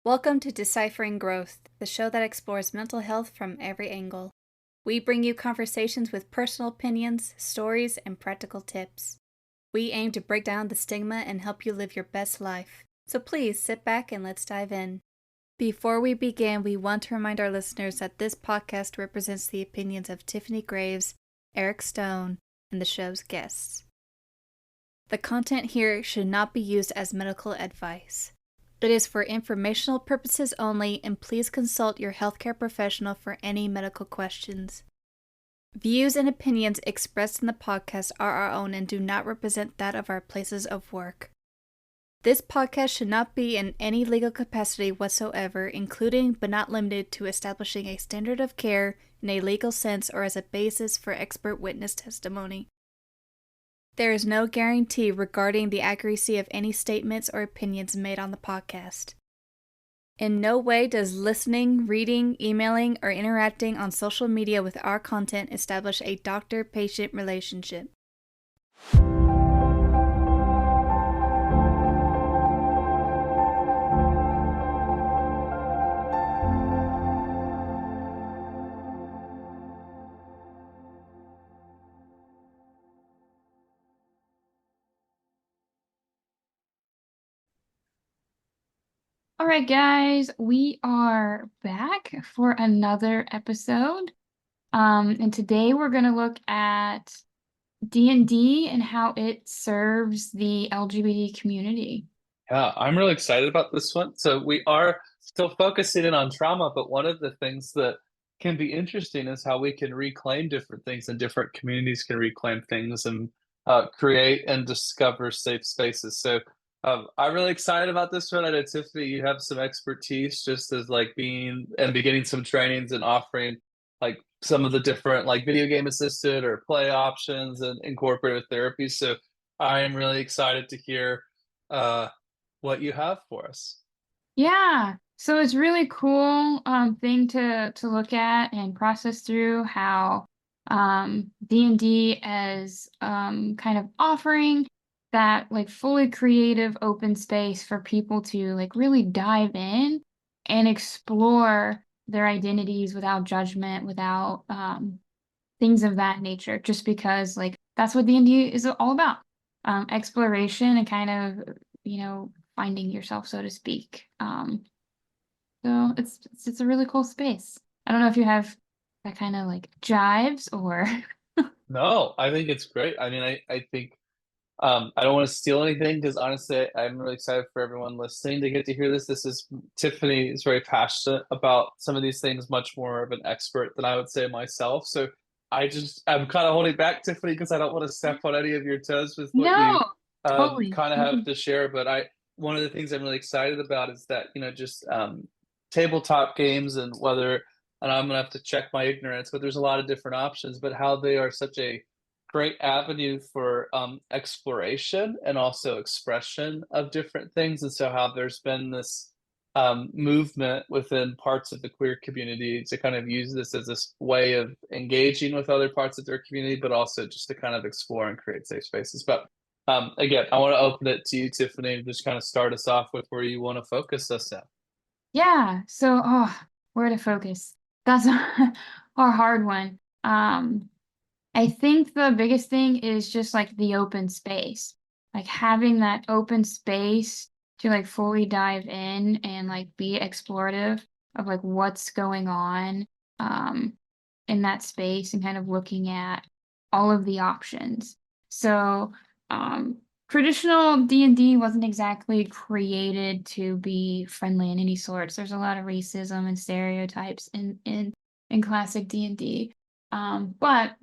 Welcome to Deciphering Growth, the show that explores mental health from every angle. We bring you conversations with personal opinions, stories, and practical tips. We aim to break down the stigma and help you live your best life. So please sit back and let's dive in. Before we begin, we want to remind our listeners that this podcast represents the opinions of Tiffany Graves, Eric Stone, and the show's guests. The content here should not be used as medical advice. It is for informational purposes only, and please consult your healthcare professional for any medical questions. Views and opinions expressed in the podcast are our own and do not represent that of our places of work. This podcast should not be in any legal capacity whatsoever, including but not limited to establishing a standard of care in a legal sense or as a basis for expert witness testimony. There is no guarantee regarding the accuracy of any statements or opinions made on the podcast. In no way does listening, reading, emailing, or interacting on social media with our content establish a doctor-patient relationship. All right, guys, we are back for another episode. And today we're going to look at D&D and how it serves the LGBT community. Yeah, I'm really excited about this one. So we are still focusing in on trauma, but one of the things that can be interesting is how we can reclaim different things and different communities can reclaim things and create and discover safe spaces. So I'm really excited about this one. I know, Tiffany, you have some expertise just as like being and beginning some trainings and offering like some of the different like video game assisted or play options and incorporated therapy. So I am really excited to hear what you have for us. Yeah, so it's really cool thing to look at and process through how D&D as kind of offering that like fully creative open space for people to like really dive in and explore their identities without judgment, without things of that nature, just because like that's what D&D is all about. Exploration and kind of, finding yourself, so to speak. So it's a really cool space. I don't know if you have that kind of like jives or No, I think it's great. I mean, I think I don't want to steal anything because honestly, I'm really excited for everyone listening to get to hear this. This is Tiffany is very passionate about some of these things, much more of an expert than I would say myself. So I'm kind of holding back, Tiffany, because I don't want to step on any of your toes with what no, you totally. kind of have to share. But one of the things I'm really excited about is that, just tabletop games and and I'm gonna have to check my ignorance, but there's a lot of different options, but how they are such a great avenue for exploration and also expression of different things. And so how there's been this movement within parts of the queer community to kind of use this as this way of engaging with other parts of their community, but also just to kind of explore and create safe spaces. But again, I want to open it to you, Tiffany, to just kind of start us off with where you want to focus us at. Yeah. So, where to focus? That's a hard one. I think the biggest thing is just like the open space, like having that open space to like fully dive in and like be explorative of like what's going on in that space and kind of looking at all of the options. So traditional D&D wasn't exactly created to be friendly in any sorts. There's a lot of racism and stereotypes in classic D&D. But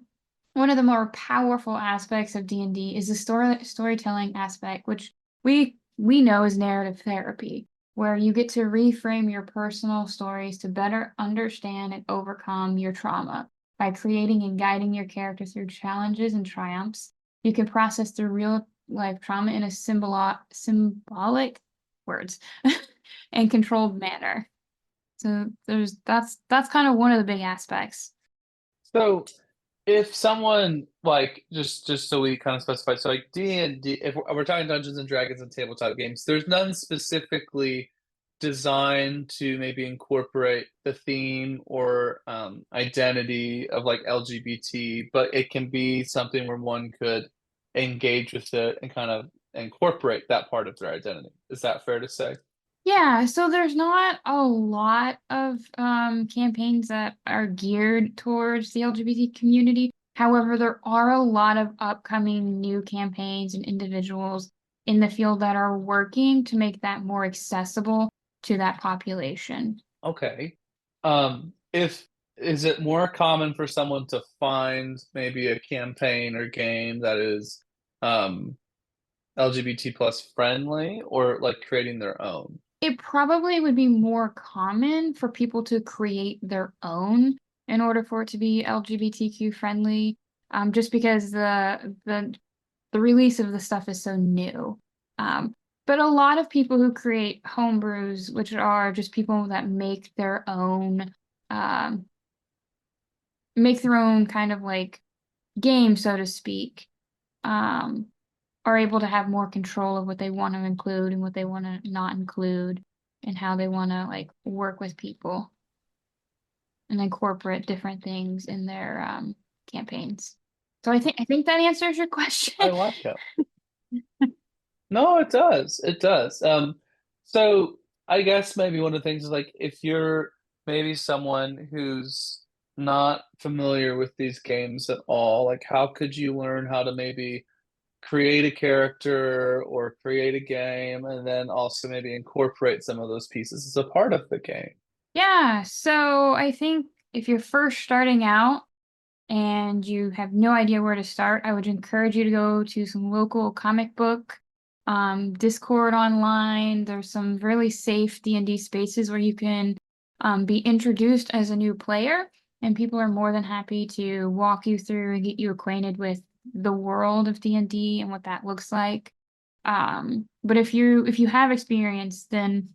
one of the more powerful aspects of D&D is the storytelling aspect, which we know is narrative therapy, where you get to reframe your personal stories to better understand and overcome your trauma. By creating and guiding your character through challenges and triumphs, you can process through real life trauma in a symbolic words and controlled manner. So that's kind of one of the big aspects. So if someone like just so we kind of specify, so like D and D, if we're talking Dungeons and Dragons and tabletop games, there's none specifically designed to maybe incorporate the theme or identity of like LGBT, but it can be something where one could engage with it and kind of incorporate that part of their identity. Is that fair to say? Yeah, so there's not a lot of campaigns that are geared towards the LGBT community. However, there are a lot of upcoming new campaigns and individuals in the field that are working to make that more accessible to that population. Okay. If is it more common for someone to find maybe a campaign or game that is LGBT plus friendly, or like creating their own? It probably would be more common for people to create their own in order for it to be LGBTQ friendly, just because the release of the stuff is so new. But a lot of people who create homebrews, which are just people that um, make their own kind of like game, so to speak, um, are able to have more control of what they want to include and what they want to not include, and how they want to like work with people and incorporate different things in their campaigns. So I think that answers your question. I like it. No, it does. It does. So I guess maybe one of the things is like if you're maybe someone who's not familiar with these games at all, like how could you learn how to maybe create a character or create a game and then also maybe incorporate some of those pieces as a part of the game? Yeah, so I think if you're first starting out and you have no idea where to start, I would encourage you to go to some local comic book, Discord online. There's some really safe D&D spaces where you can be introduced as a new player, and people are more than happy to walk you through and get you acquainted with the world of D&D and what that looks like. But if you have experience, then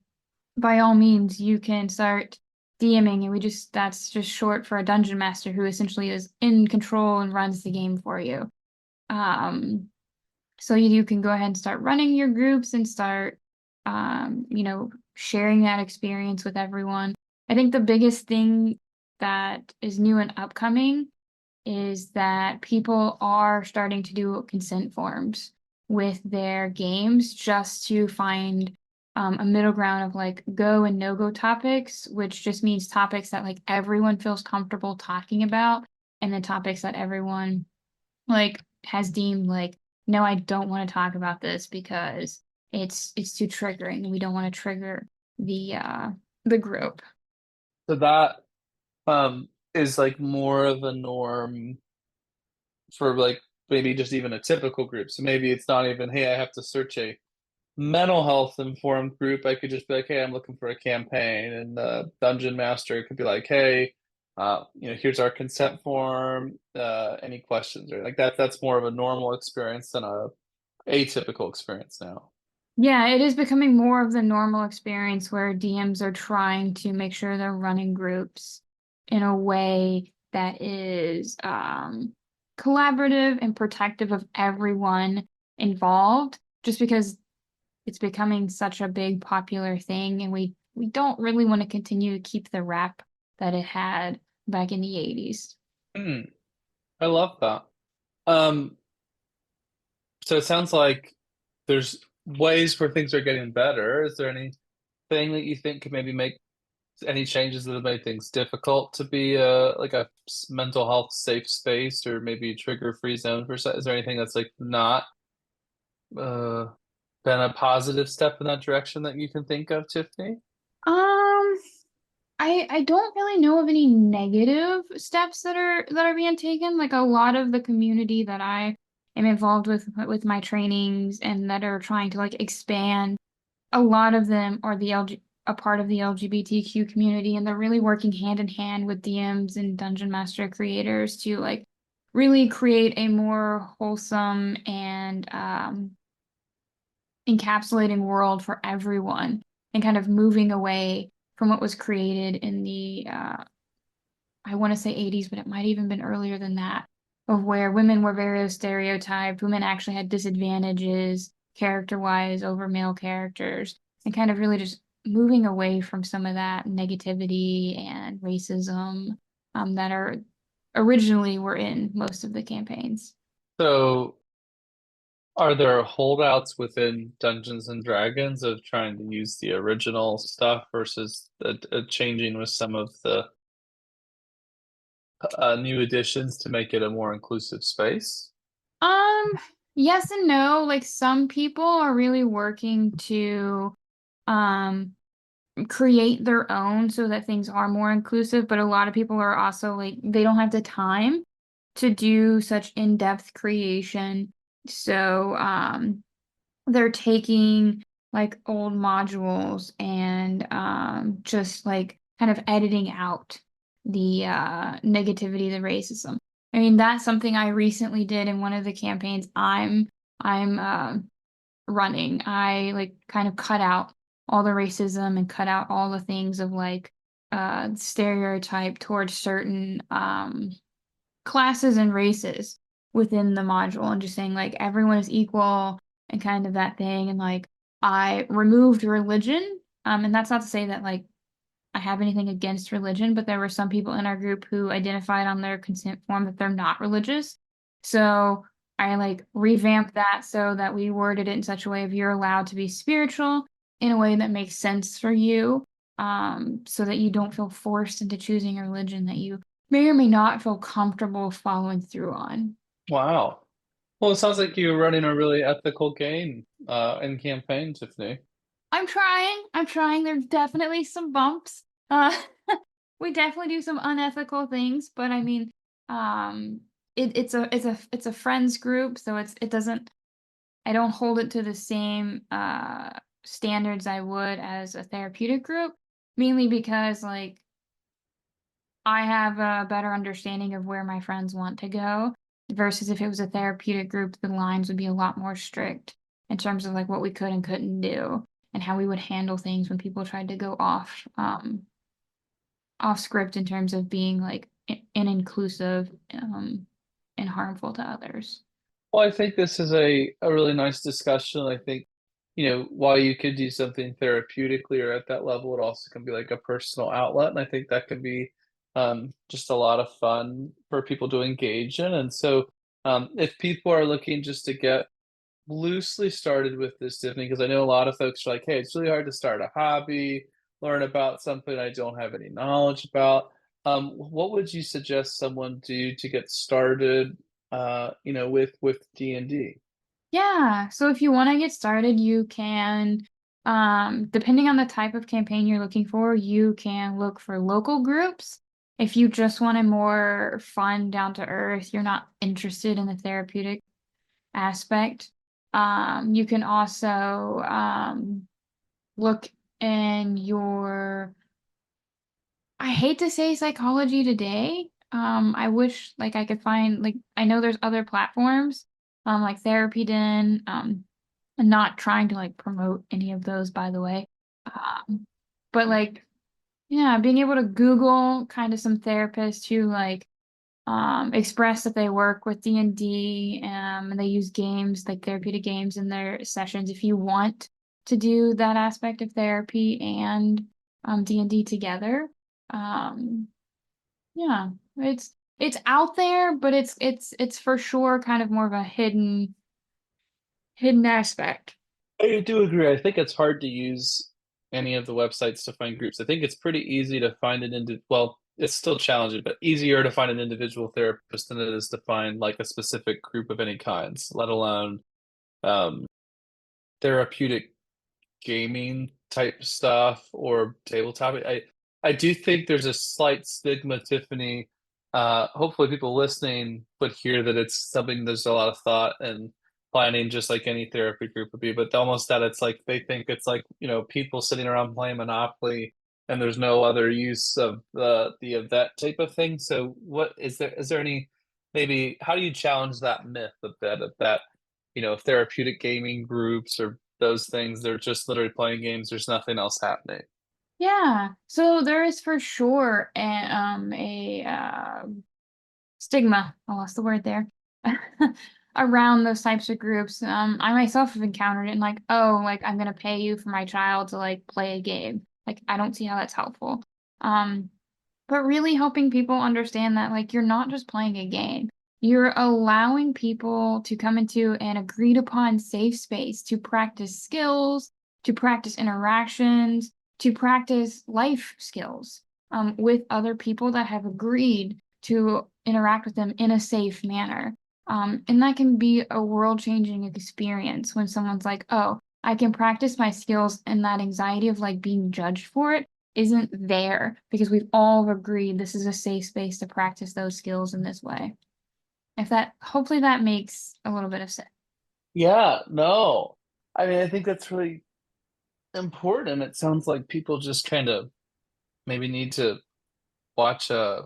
by all means, you can start DMing, and that's just short for a dungeon master who essentially is in control and runs the game for you. Um, so you can go ahead and start running your groups and start, sharing that experience with everyone. I think the biggest thing that is new and upcoming is that people are starting to do consent forms with their games just to find a middle ground of like go and no-go topics, which just means topics that like everyone feels comfortable talking about, and then topics that everyone like has deemed like, no, I don't want to talk about this because it's too triggering, and we don't want to trigger the group. So that is like more of a norm for like maybe just even a typical group. So maybe it's not even, hey, I have to search a mental health informed group. I could just be like, hey, I'm looking for a campaign, and the dungeon master could be like, hey, here's our consent form. Any questions? Or like that's more of a normal experience than a atypical experience now. Yeah, it is becoming more of the normal experience where DMs are trying to make sure they're running groups in a way that is collaborative and protective of everyone involved, just because it's becoming such a big popular thing, and we don't really want to continue to keep the rep that it had back in the 80s. I love that. Um, so it sounds like there's ways where things are getting better. Is there anything that you think could maybe make any changes that have made things difficult to be like a mental health safe space, or maybe a trigger free zone for is there anything that's like not uh been a positive step in that direction that you can think of, Tiffany? Um, I don't really know of any negative steps that are being taken. Like a lot of the community that I am involved with my trainings and that are trying to like expand, a lot of them are a part of the LGBTQ community, and they're really working hand in hand with DMs and dungeon master creators to like really create a more wholesome and encapsulating world for everyone, and kind of moving away from what was created in the I want to say 80s, but it might even been earlier than that, of where women were very stereotyped, women actually had disadvantages character-wise over male characters, and kind of really just moving away from some of that negativity and racism that are originally were in most of the campaigns. So are there holdouts within Dungeons and Dragons of trying to use the original stuff versus changing with some of the new additions to make it a more inclusive space? Um, yes and no. Like some people are really working to um create their own so that things are more inclusive, but a lot of people are also like they don't have the time to do such in-depth creation. So they're taking like old modules and just like kind of editing out the negativity, the racism. I mean, that's something I recently did in one of the campaigns I'm running. I like kind of cut out all the racism and cut out all the things of like stereotype towards certain classes and races within the module and just saying like everyone is equal and kind of that thing. And like I removed religion. And that's not to say that like I have anything against religion, but there were some people in our group who identified on their consent form that they're not religious. So I like revamped that so that we worded it in such a way of you're allowed to be spiritual in a way that makes sense for you, so that you don't feel forced into choosing a religion that you may or may not feel comfortable following through on. Wow. Well, it sounds like you're running a really ethical game in campaign, Tiffany. I'm trying. I'm trying. There's definitely some bumps. Uh, we definitely do some unethical things, but I mean, um, it's a friends group, so it doesn't. I don't hold it to the same standards I would as a therapeutic group, mainly because like I have a better understanding of where my friends want to go versus if it was a therapeutic group, the lines would be a lot more strict in terms of like what we could and couldn't do and how we would handle things when people tried to go off script in terms of being like inclusive and harmful to others. Well, I think this is a really nice discussion. I think, while you could do something therapeutically or at that level, it also can be like a personal outlet. And I think that can be just a lot of fun for people to engage in. And so if people are looking just to get loosely started with this, Tiffany, because I know a lot of folks are like, hey, it's really hard to start a hobby, learn about something I don't have any knowledge about. What would you suggest someone do to get started, with D&D? Yeah, so if you want to get started, you can, depending on the type of campaign you're looking for, you can look for local groups. If you just want a more fun, down to earth, you're not interested in the therapeutic aspect, you can also look in your, I hate to say Psychology Today. I wish like I could find like I know there's other platforms, like Therapy Den. I'm not trying to like promote any of those, by the way. But like, yeah, being able to Google kind of some therapists who like express that they work with D&D, and they use games like therapeutic games in their sessions. If you want to do that aspect of therapy and D&D together, um, yeah, it's out there, but it's for sure kind of more of a hidden aspect. I do agree. I think it's hard to use any of the websites to find groups. I think it's pretty easy to find well, it's still challenging, but easier to find an individual therapist than it is to find like a specific group of any kinds, let alone um, therapeutic gaming type stuff or tabletop. I do think there's a slight stigma, Tiffany. Hopefully people listening would hear that it's something there's a lot of thought and planning, just like any therapy group would be, but almost that it's like they think it's like, people sitting around playing Monopoly and there's no other use of of that type of thing. So what is there any, maybe how do you challenge that myth of that, therapeutic gaming groups or those things, they're just literally playing games, there's nothing else happening? Yeah, so there is for sure a stigma. I lost the word there. around those types of groups. I myself have encountered it and like, oh, like I'm gonna pay you for my child to like play a game. Like I don't see how that's helpful. But really helping people understand that like you're not just playing a game. You're allowing people to come into an agreed upon safe space to practice skills, to practice interactions, to practice life skills with other people that have agreed to interact with them in a safe manner. And that can be a world-changing experience when someone's like, oh, I can practice my skills, and that anxiety of like being judged for it isn't there because we've all agreed this is a safe space to practice those skills in this way. Hopefully that makes a little bit of sense. Yeah, no. I mean, I think that's really important. It sounds like people just kind of maybe need to watch a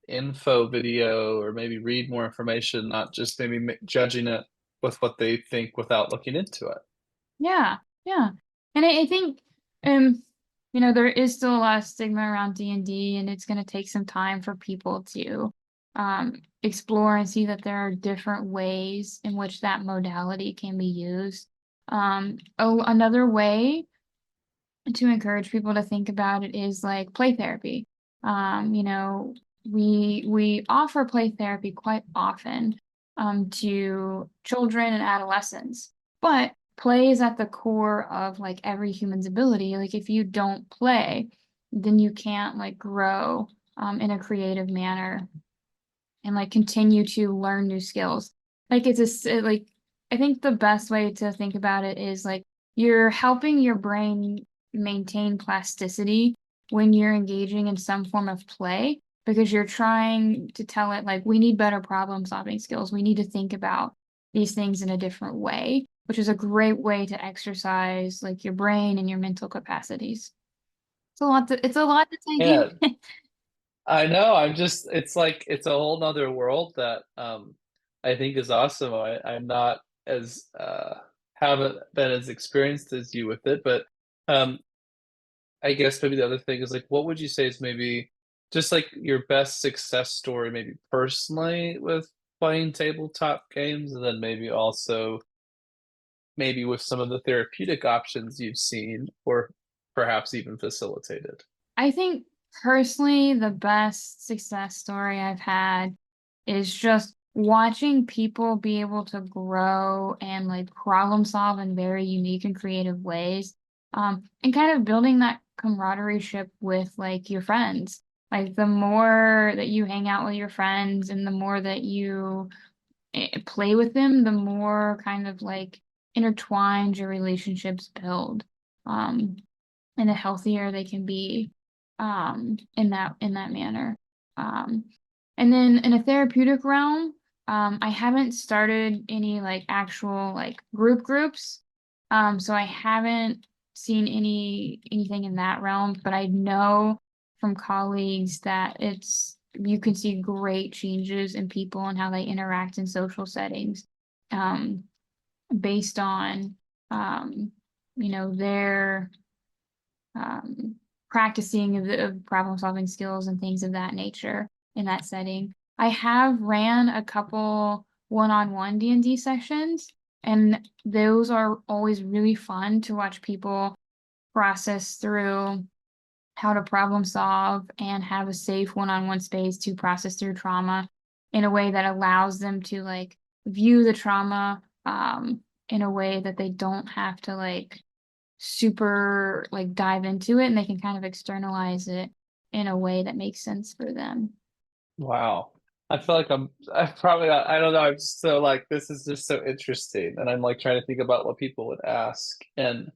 info video or maybe read more information, not just maybe judging it with what they think without looking into it. Yeah, yeah. And I think there is still a lot of stigma around D&D, and it's going to take some time for people to explore and see that there are different ways in which that modality can be used. Another way to encourage people to think about it is like play therapy. We offer play therapy quite often to children and adolescents, but play is at the core of like every human's ability. Like if you don't play, then you can't like grow in a creative manner and like continue to learn new skills. Like like I think the best way to think about it is like you're helping your brain maintain plasticity when you're engaging in some form of play because you're trying to tell it like we need better problem solving skills. We need to think about these things in a different way, which is a great way to exercise like your brain and your mental capacities. It's a lot to take Yeah, in. I know. It's like it's a whole nother world that I think is awesome. I'm not as haven't been as experienced as you with it, but um I guess maybe the other thing is like what would you say is maybe just like your best success story, maybe personally with playing tabletop games, and then maybe also maybe with some of the therapeutic options you've seen or perhaps even facilitated. I think personally, the best success story I've had is just watching people be able to grow and like problem solve in very unique and creative ways. And kind of building that camaraderie ship with like your friends. Like the more that you hang out with your friends and the more that you play with them, the more kind of like intertwined your relationships build. Um, and the healthier they can be in that manner. Um, and then in a therapeutic realm, I haven't started any like actual like groups. So I haven't seen anything in that realm, but I know from colleagues that you can see great changes in people and how they interact in social settings um, based on their um, practicing of problem solving skills and things of that nature in that setting. I have ran a couple one-on-one D&D sessions, and those are always really fun to watch people process through how to problem solve and have a safe one-on-one space to process through trauma in a way that allows them to like view the trauma in a way that they don't have to like super like dive into it, and they can kind of externalize it in a way that makes sense for them. Wow. I feel like I probably I don't know, I'm so like this is just so interesting and I'm like trying to think about what people would ask. And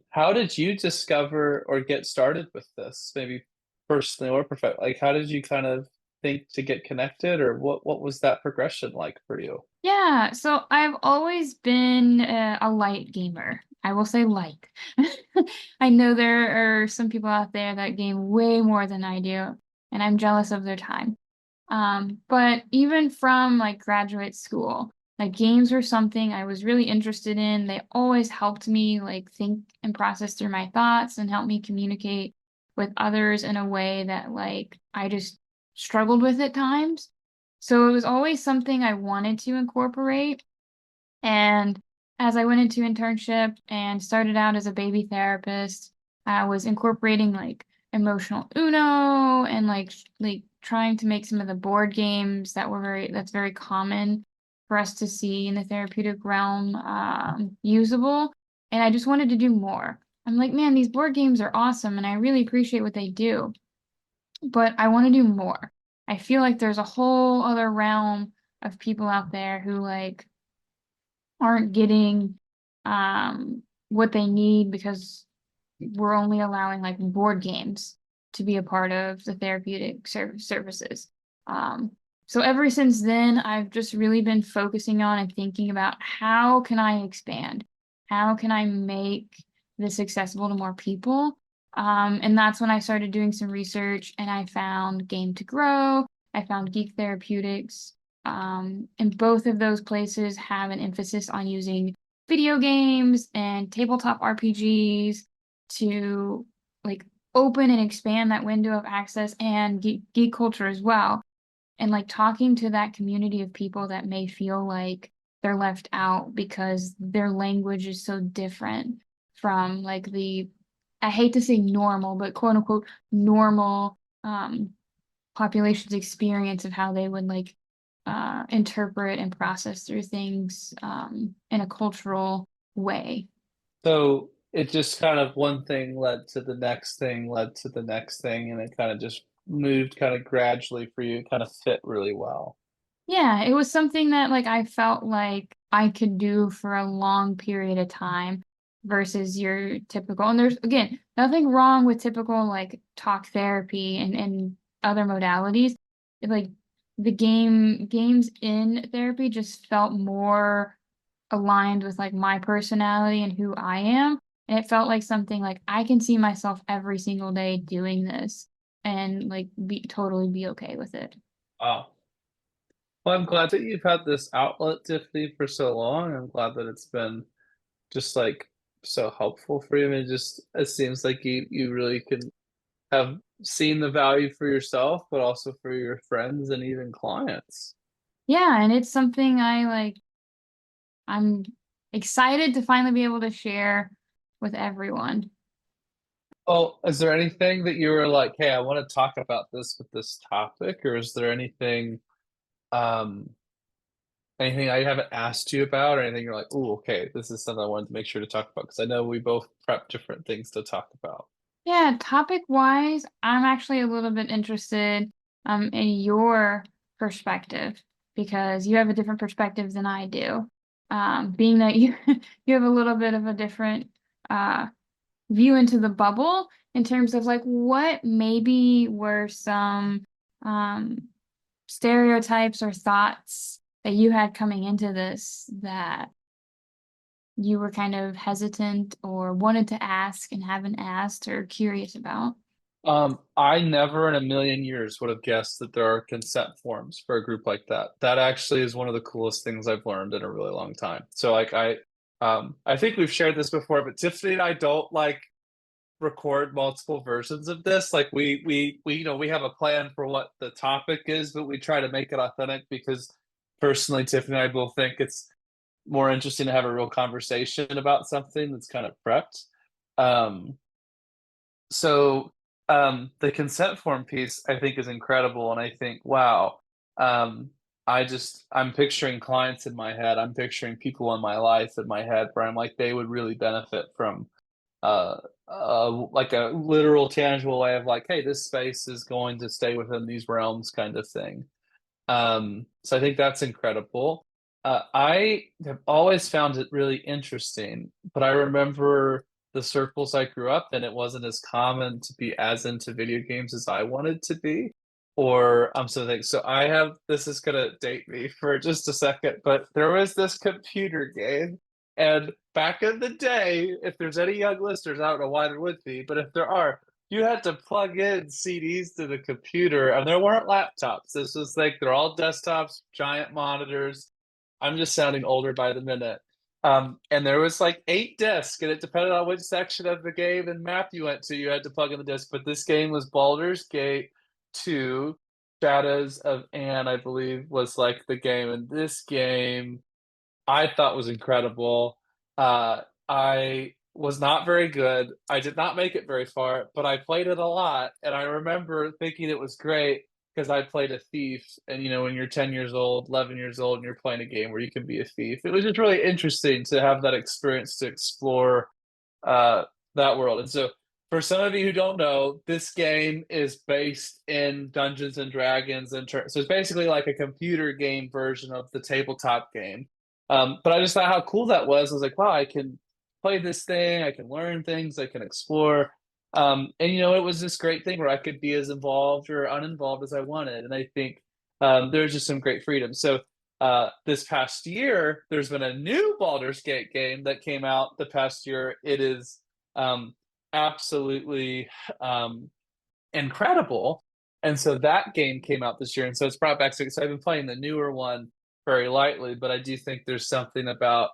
how did you discover or get started with this? Maybe personally or professionally. Like how did you kind of think to get connected or what was that progression like for you? Yeah, so I've always been a light gamer. I will say light. I know there are some people out there that game way more than I do, and I'm jealous of their time. But even from like graduate school, like games were something I was really interested in. They always helped me like think and process through my thoughts and help me communicate with others in a way that like I just struggled with at times. So it was always something I wanted to incorporate. And as I went into internship and started out as a baby therapist, I was incorporating like emotional Uno and like trying to make some of the board games that's very common for us to see in the therapeutic realm usable. And I just wanted to do more. I'm like, man, these board games are awesome and I really appreciate what they do, but I want to do more. I feel like there's a whole other realm of people out there who like aren't getting what they need because we're only allowing like board games to be a part of the therapeutic services. So ever since then, I've just really been focusing on and thinking about how can I expand? How can I make this accessible to more people? And that's when I started doing some research and I found Game to Grow, I found Geek Therapeutics, and both of those places have an emphasis on using video games and tabletop RPGs to like open and expand that window of access and geek culture as well. And like talking to that community of people that may feel like they're left out because their language is so different from like I hate to say normal, but quote unquote normal population's experience of how they would like interpret and process through things in a cultural way. So it just kind of one thing led to the next thing, led to the next thing, and it kind of just moved kind of gradually for you. It kind of fit really well. Yeah, it was something that like I felt like I could do for a long period of time versus your typical. And there's again nothing wrong with typical like talk therapy and other modalities. Like the games in therapy just felt more aligned with like my personality and who I am. And it felt like something like I can see myself every single day doing this and like be okay with it. Wow. Well, I'm glad that you've had this outlet, Tiffany, for so long. I'm glad that it's been just like so helpful for you. I mean, it seems like you really can have seen the value for yourself, but also for your friends and even clients. Yeah, and it's something I'm excited to finally be able to share with everyone. Oh, is there anything that you were like, hey, I want to talk about this with this topic, or is there um anything I haven't asked you about, or anything you're like, oh, okay, this is something I wanted to make sure to talk about because I know we both prep different things to talk about. Yeah, topic wise, I'm actually a little bit interested in your perspective because you have a different perspective than I do. Being that you you have a little bit of a different uh view into the bubble in terms of like what maybe were some um stereotypes or thoughts that you had coming into this that you were kind of hesitant or wanted to ask and haven't asked or curious about? I never in a million years would have guessed that there are consent forms for a group like that. That actually is one of the coolest things I've learned in a really long time. So like I think we've shared this before, but Tiffany and I don't like record multiple versions of this. Like we we have a plan for what the topic is, but we try to make it authentic because personally Tiffany and I both think it's more interesting to have a real conversation about something that's kind of prepped. Um so the consent form piece I think is incredible, and I think wow, um I'm picturing clients in my head, I'm picturing people in my life in my head where I'm like they would really benefit from uh like a literal tangible way of like, hey, this space is going to stay within these realms kind of thing. So I think that's incredible. I have always found it really interesting, but I remember the circles I grew up in, it wasn't as common to be as into video games as I wanted to be. Or something. So I have this is gonna date me for just a second, but there was this computer game, and back in the day, if there's any young listeners, I don't know why there would be, but if there are, you had to plug in CDs to the computer, and there weren't laptops. This was like they're all desktops, giant monitors. I'm just sounding older by the minute. And there was like 8 discs, and it depended on which section of the game and map you went to, you had to plug in the disc. But this game was Baldur's Gate 2, Shadows of Anne, I believe, was like the game, and this game I thought was incredible. I was not very good. I did not make it very far, but I played it a lot, and I remember thinking it was great because I played a thief, and, when you're 10 years old, 11 years old, and you're playing a game where you can be a thief, it was just really interesting to have that experience to explore, uh, that world, and so for some of you who don't know, this game is based in Dungeons& and Dragons, and so it's basically like a computer game version of the tabletop game. But I just thought how cool that was. I was like, wow, I can play this thing, I can learn things, I can explore. And it was this great thing where I could be as involved or uninvolved as I wanted. And I think there's just some great freedom. So this past year, there's been a new Baldur's Gate game that came out the past year. It is um, absolutely incredible. And so that game came out this year. And so it's brought back. So I've been playing the newer one very lightly, but I do think there's something about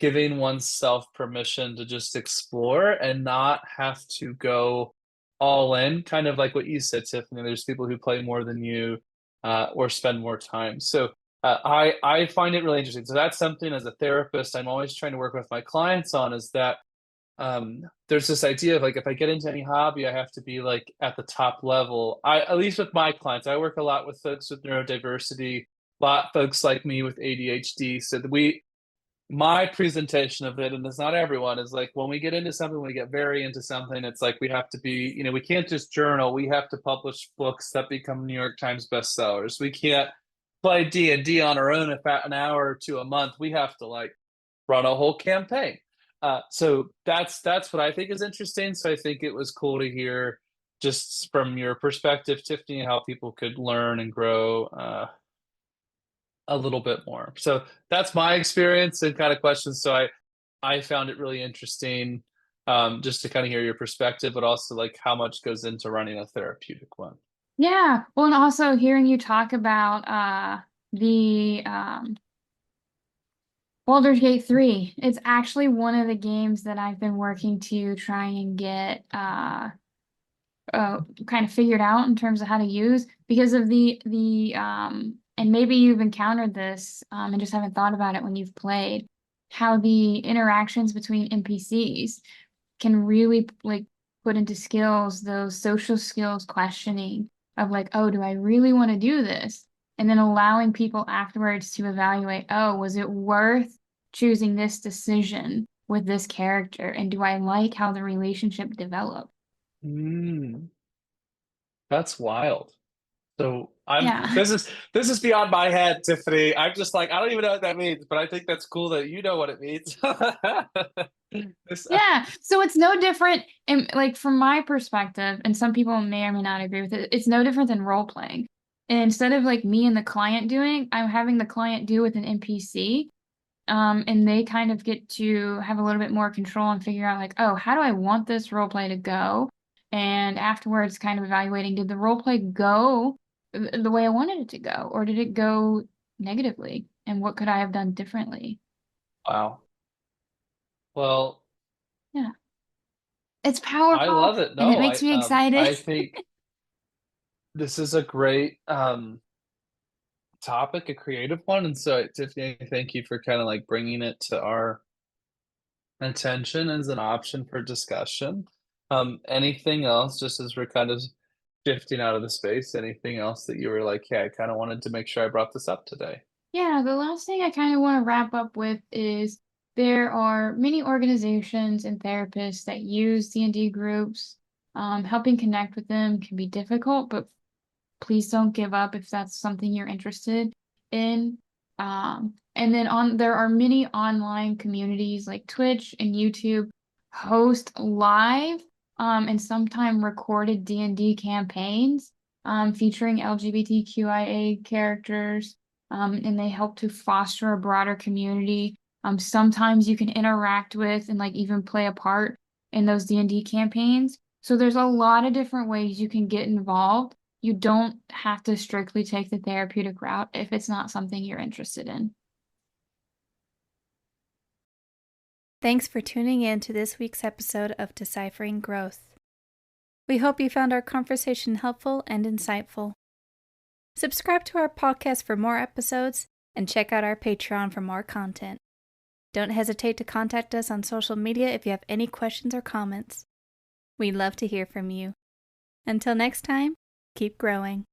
giving oneself permission to just explore and not have to go all in, kind of like what you said, Tiffany. There's people who play more than you or spend more time. So I find it really interesting. So that's something as a therapist I'm always trying to work with my clients on is that there's this idea of like if I get into any hobby, I have to be like at the top level. At least with my clients, I work a lot with folks with neurodiversity, a lot folks like me with ADHD. So my presentation of it, and it's not everyone, is like when we get into something, we get very into something, it's like we have to be, we can't just journal, we have to publish books that become New York Times bestsellers. We can't play D&D on our own about an hour or two a month. We have to like run a whole campaign. So that's what I think is interesting. So I think it was cool to hear just from your perspective, Tiffany, how people could learn and grow a little bit more. So that's my experience and kind of questions. So I found it really interesting just to kind of hear your perspective, but also like how much goes into running a therapeutic one. Yeah. Well, and also hearing you talk about the Baldur's Gate 3. It's actually one of the games that I've been working to try and get kind of figured out in terms of how to use because of the and maybe you've encountered this and just haven't thought about it when you've played, how the interactions between NPCs can really like put into skills those social skills questioning of like, oh, do I really want to do this? And then allowing people afterwards to evaluate, oh, was it worth choosing this decision with this character? And do I like how the relationship developed? That's wild. So Yeah. this is beyond my head, Tiffany. I'm just like, I don't even know what that means, but I think that's cool that you know what it means. Yeah. So it's no different, and like from my perspective, and some people may or may not agree with it, it's no different than role playing. And instead of like me and the client doing, I'm having the client do with an NPC. And they kind of get to have a little bit more control and figure out like, oh, how do I want this role play to go? And afterwards kind of evaluating, did the role play go the way I wanted it to go, or did it go negatively? And what could I have done differently? Wow. Well, Yeah. It's I powerful love it. and it No, makes me excited. I think this is a great topic, a creative one. And so Tiffany, thank you for kind of like bringing it to our attention as an option for discussion. Anything else, just as we're kind of shifting out of the space, anything else that you were like, yeah, I kind of wanted to make sure I brought this up today? Yeah, the last thing I kind of want to wrap up with is there are many organizations and therapists that use D&D groups. Helping connect with them can be difficult, but please don't give up if that's something you're interested in. And then there are many online communities like Twitch and YouTube host live and sometimes recorded D&D campaigns featuring LGBTQIA characters, and they help to foster a broader community. Sometimes you can interact with and like even play a part in those D&D campaigns. So there's a lot of different ways you can get involved. You don't have to strictly take the therapeutic route if it's not something you're interested in. Thanks for tuning in to this week's episode of Deciphering Growth. We hope you found our conversation helpful and insightful. Subscribe to our podcast for more episodes and check out our Patreon for more content. Don't hesitate to contact us on social media if you have any questions or comments. We'd love to hear from you. Until next time, keep growing.